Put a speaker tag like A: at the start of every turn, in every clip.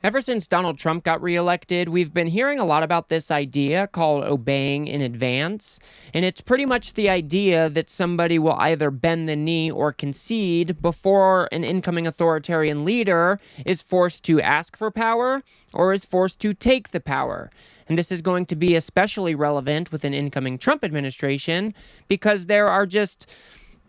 A: Ever since Donald Trump got reelected, we've been hearing a lot about this idea called obeying in advance. And it's pretty much the idea that somebody will either bend the knee or concede before an incoming authoritarian leader is forced to ask for power or is forced to take the power. And this is going to be especially relevant with an incoming Trump administration because there are just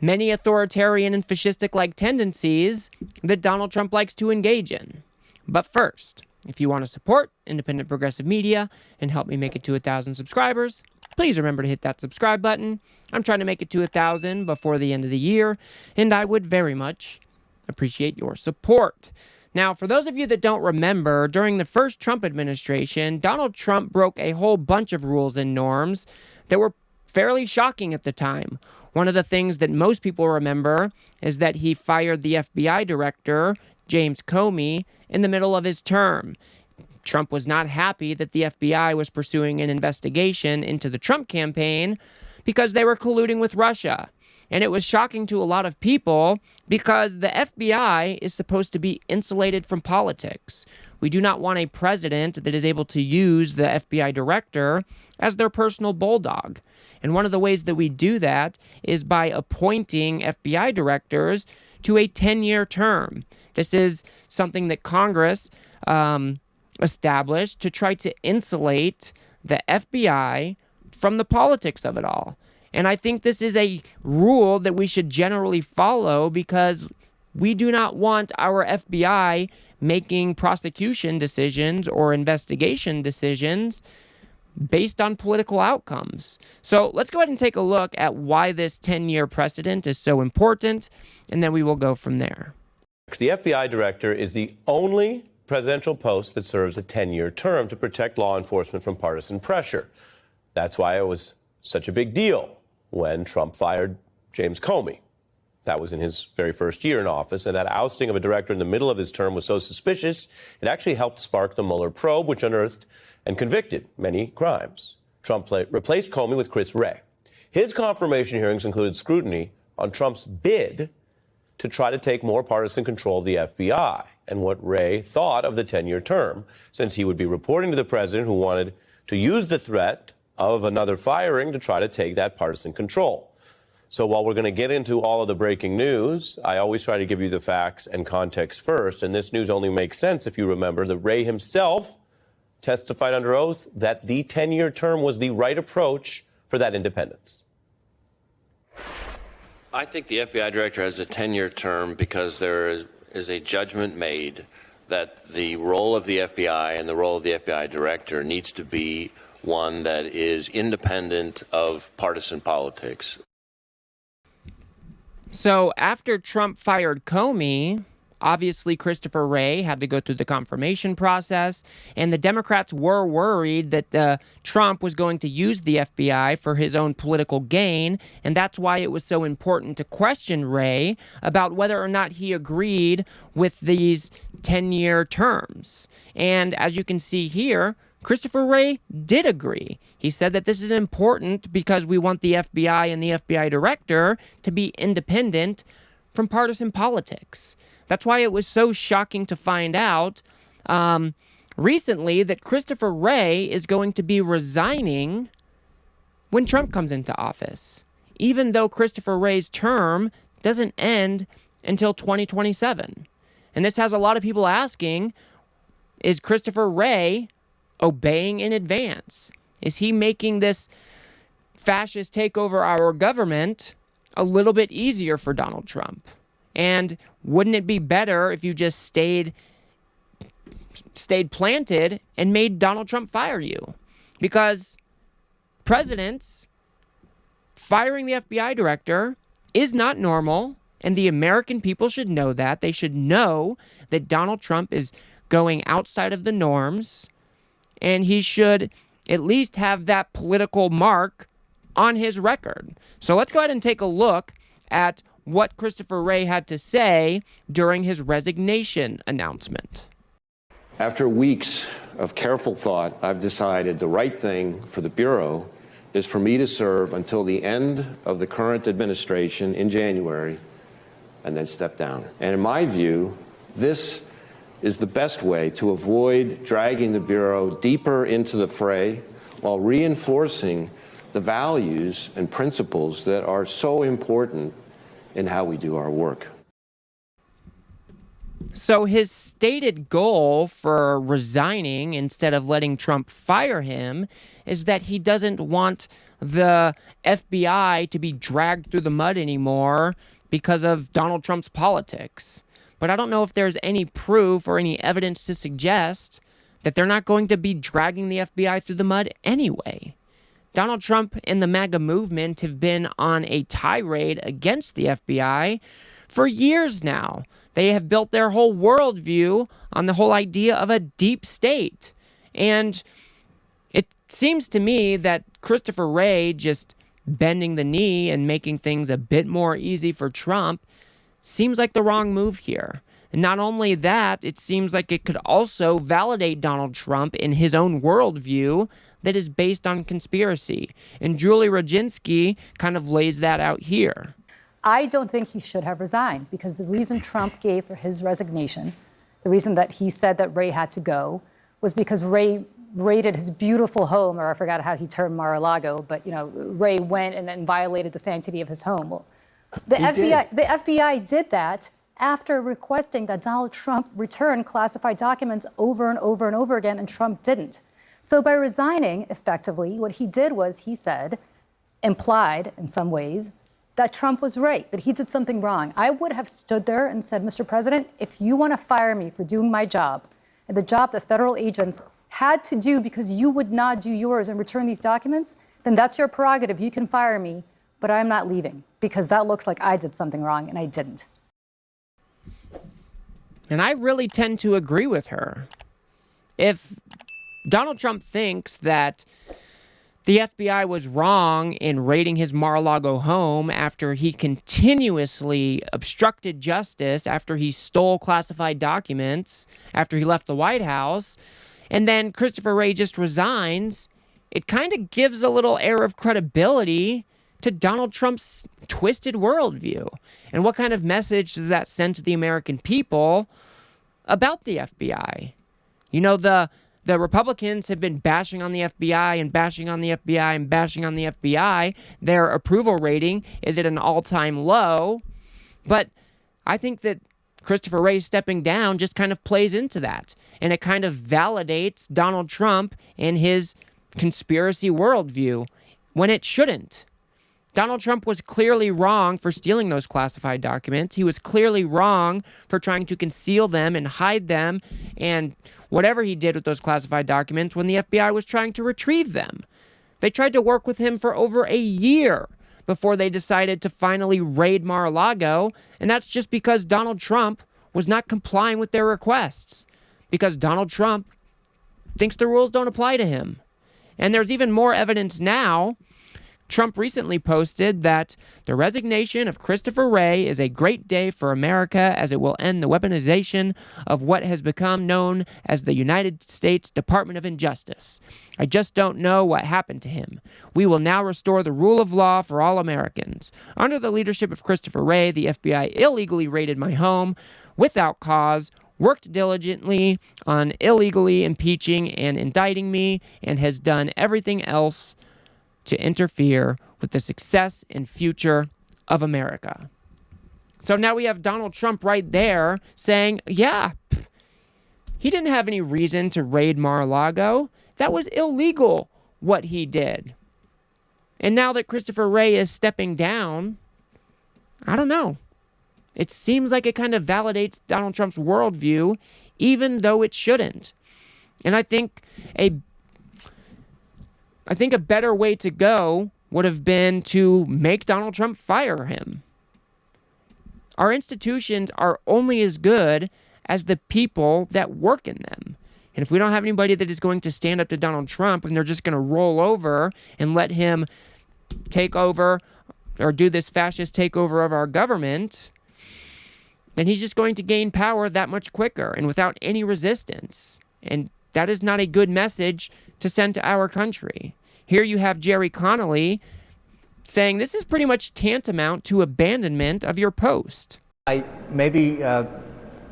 A: many authoritarian and fascistic-like tendencies that Donald Trump likes to engage in. But first, if you want to support independent progressive media and help me make it to 1,000 subscribers, please remember to hit that subscribe button. I'm trying to make it to 1,000 before the end of the year, and I would very much appreciate your support. Now, for those of you that don't remember, during the first Trump administration, Donald Trump broke a whole bunch of rules and norms that were fairly shocking at the time. One of the things that most people remember is that he fired the FBI director, James Comey, in the middle of his term. Trump was not happy that the FBI was pursuing an investigation into the Trump campaign because they were colluding with Russia. And it was shocking to a lot of people because the FBI is supposed to be insulated from politics. We do not want a president that is able to use the FBI director as their personal bulldog. And one of the ways that we do that is by appointing FBI directors to a 10-year term. This is something that Congress established to try to insulate the FBI from the politics of it all. And I think this is a rule that we should generally follow because we do not want our FBI making prosecution decisions or investigation decisions based on political outcomes. So let's go ahead and take a look at why this 10-year precedent is so important, and then we will go from there.
B: The FBI director is the only presidential post that serves a 10-year term to protect law enforcement from partisan pressure. That's why it was such a big deal when Trump fired James Comey. That was in his very first year in office, and that ousting of a director in the middle of his term was so suspicious, it actually helped spark the Mueller probe, which unearthed and convicted many crimes. Trump replaced Comey with Wray. His confirmation hearings included scrutiny on Trump's bid to try to take more partisan control of the FBI and what Wray thought of the 10-year term, since he would be reporting to the president who wanted to use the threat of another firing to try to take that partisan control. So while we're going to get into all of the breaking news, I always try to give you the facts and context first, and this news only makes sense if you remember that Wray himself testified under oath that the 10-year term was the right approach for that independence.
C: I think the FBI director has a 10-year term because there is a judgment made that the role of the FBI and the role of the FBI director needs to be one that is independent of partisan politics.
A: So after Trump fired Comey, obviously Christopher Wray had to go through the confirmation process, and the Democrats were worried that Trump was going to use the FBI for his own political gain, and that's why it was so important to question Wray about whether or not he agreed with these 10-year terms. And as you can see here, Christopher Wray did agree. He said that this is important because we want the FBI and the FBI director to be independent from partisan politics. That's why it was so shocking to find out recently that Christopher Wray is going to be resigning when Trump comes into office, even though Christopher Wray's term doesn't end until 2027. And this has a lot of people asking, is Christopher Wray obeying in advance? Is he making this fascist takeover our government a little bit easier for Donald Trump? And wouldn't it be better if you just stayed planted and made Donald Trump fire you? Because presidents firing the FBI director is not normal, and the American people should know that. They should know that Donald Trump is going outside of the norms, and he should at least have that political mark on his record. So let's go ahead and take a look at what Christopher Wray had to say during his resignation announcement.
D: After weeks of careful thought, I've decided the right thing for the Bureau is for me to serve until the end of the current administration in January and then step down. And in my view, this is the best way to avoid dragging the Bureau deeper into the fray while reinforcing the values and principles that are so important in how we do our work.
A: So his stated goal for resigning instead of letting Trump fire him is that he doesn't want the FBI to be dragged through the mud anymore because of Donald Trump's politics. But I don't know if there's any proof or any evidence to suggest that they're not going to be dragging the FBI through the mud anyway. Donald Trump and the MAGA movement have been on a tirade against the FBI for years now. They have built their whole worldview on the whole idea of a deep state. And it seems to me that Christopher Wray just bending the knee and making things a bit more easy for Trump seems like the wrong move here. And not only that, it seems like it could also validate Donald Trump in his own worldview that is based on conspiracy. And Julie Rodzinski kind of lays that out here.
E: I don't think he should have resigned, because the reason Trump gave for his resignation, the reason that he said that Wray had to go, was because Wray raided his beautiful home, or I forgot how he termed Mar-a-Lago, but Wray went and violated the sanctity of his home. Well, the FBI did that after requesting that Donald Trump return classified documents over and over and over again, and Trump didn't. So by resigning, effectively, what he did was he said, implied in some ways, that Trump was right, that he did something wrong. I would have stood there and said, Mr. President, if you want to fire me for doing my job, and the job that federal agents had to do because you would not do yours and return these documents, then that's your prerogative. You can fire me, but I'm not leaving, because that looks like I did something wrong, and I didn't.
A: And I really tend to agree with her. If Donald Trump thinks that the FBI was wrong in raiding his Mar-a-Lago home after he continuously obstructed justice, after he stole classified documents, after he left the White House, and then Christopher Wray just resigns, it kind of gives a little air of credibility to Donald Trump's twisted worldview. And what kind of message does that send to the American people about the FBI? The Republicans have been bashing on the FBI and bashing on the FBI and bashing on the FBI. Their approval rating is at an all-time low. But I think that Christopher Wray stepping down just kind of plays into that. And it kind of validates Donald Trump and his conspiracy worldview when it shouldn't. Donald Trump was clearly wrong for stealing those classified documents. He was clearly wrong for trying to conceal them and hide them and whatever he did with those classified documents when the FBI was trying to retrieve them. They tried to work with him for over a year before they decided to finally raid Mar-a-Lago, and that's just because Donald Trump was not complying with their requests, because Donald Trump thinks the rules don't apply to him. And there's even more evidence now. Trump recently posted that the resignation of Christopher Wray is a great day for America, as it will end the weaponization of what has become known as the United States Department of Injustice. I just don't know what happened to him. We will now restore the rule of law for all Americans. Under the leadership of Christopher Wray, the FBI illegally raided my home without cause, worked diligently on illegally impeaching and indicting me, and has done everything else to interfere with the success and future of America. So now we have Donald Trump right there saying, yeah, he didn't have any reason to raid Mar-a-Lago. That was illegal, what he did. And now that Christopher Wray is stepping down, I don't know. It seems like it kind of validates Donald Trump's worldview, even though it shouldn't. And I think a better way to go would have been to make Donald Trump fire him. Our institutions are only as good as the people that work in them. And if we don't have anybody that is going to stand up to Donald Trump and they're just going to roll over and let him take over or do this fascist takeover of our government, then he's just going to gain power that much quicker and without any resistance. And that is not a good message to send to our country. Here you have Jerry Connolly saying this is pretty much tantamount to abandonment of your post.
F: I maybe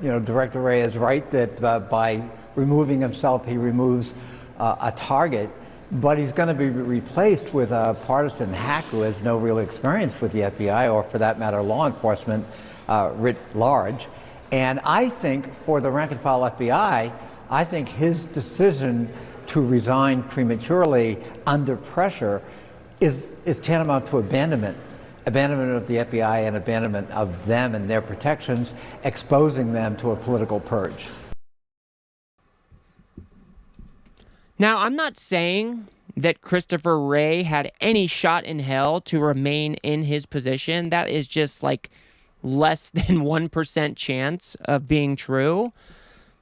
F: Director Wray is right that by removing himself, he removes a target, but he's going to be replaced with a partisan hack who has no real experience with the FBI, or for that matter, law enforcement writ large. And I think for the rank and file FBI, I think his decision to resign prematurely under pressure is tantamount to abandonment of the FBI and abandonment of them and their protections, exposing them to a political purge.
A: Now, I'm not saying that Christopher Wray had any shot in hell to remain in his position. That is just like less than 1% chance of being true.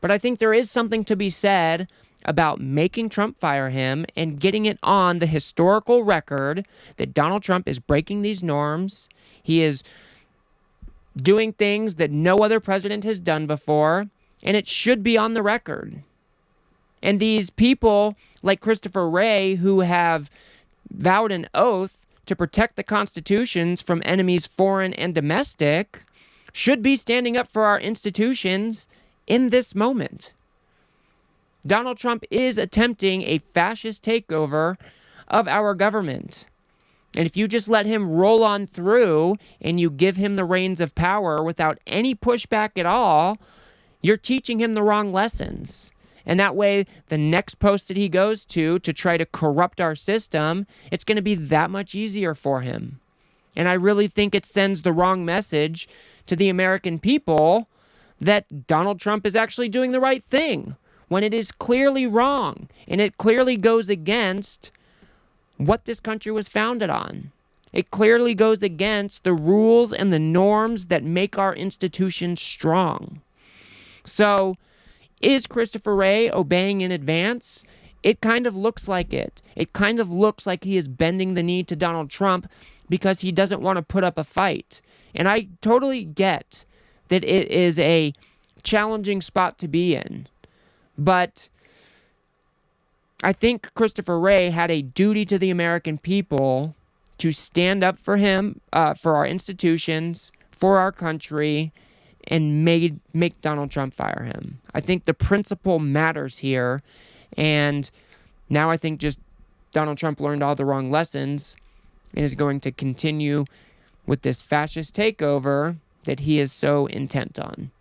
A: But I think there is something to be said about making Trump fire him and getting it on the historical record that Donald Trump is breaking these norms. He is doing things that no other president has done before, and it should be on the record. And these people like Christopher Wray, who have vowed an oath to protect the constitutions from enemies foreign and domestic, should be standing up for our institutions in this moment. Donald Trump is attempting a fascist takeover of our government. And if you just let him roll on through and you give him the reins of power without any pushback at all, you're teaching him the wrong lessons. And that way, the next post that he goes to try to corrupt our system, it's going to be that much easier for him. And I really think it sends the wrong message to the American people that Donald Trump is actually doing the right thing, when it is clearly wrong, and it clearly goes against what this country was founded on. It clearly goes against the rules and the norms that make our institutions strong. So, is Christopher Wray obeying in advance? It kind of looks like it. It kind of looks like he is bending the knee to Donald Trump because he doesn't want to put up a fight. And I totally get that it is a challenging spot to be in. But I think Christopher Wray had a duty to the American people to stand up for him, for our institutions, for our country, and make Donald Trump fire him. I think the principle matters here. And now I think just Donald Trump learned all the wrong lessons and is going to continue with this fascist takeover that he is so intent on.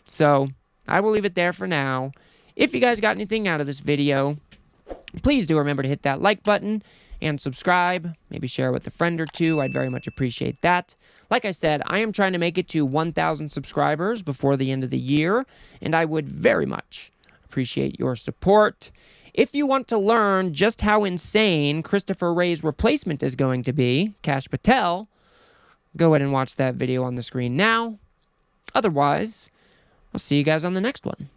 A: So I will leave it there for now. If you guys got anything out of this video, please do remember to hit that like button and subscribe. Maybe share with a friend or two. I'd very much appreciate that. Like I said, I am trying to make it to 1,000 subscribers before the end of the year, and I would very much appreciate your support. If you want to learn just how insane Christopher Wray's replacement is going to be, Kash Patel, go ahead and watch that video on the screen now. Otherwise, I'll see you guys on the next one.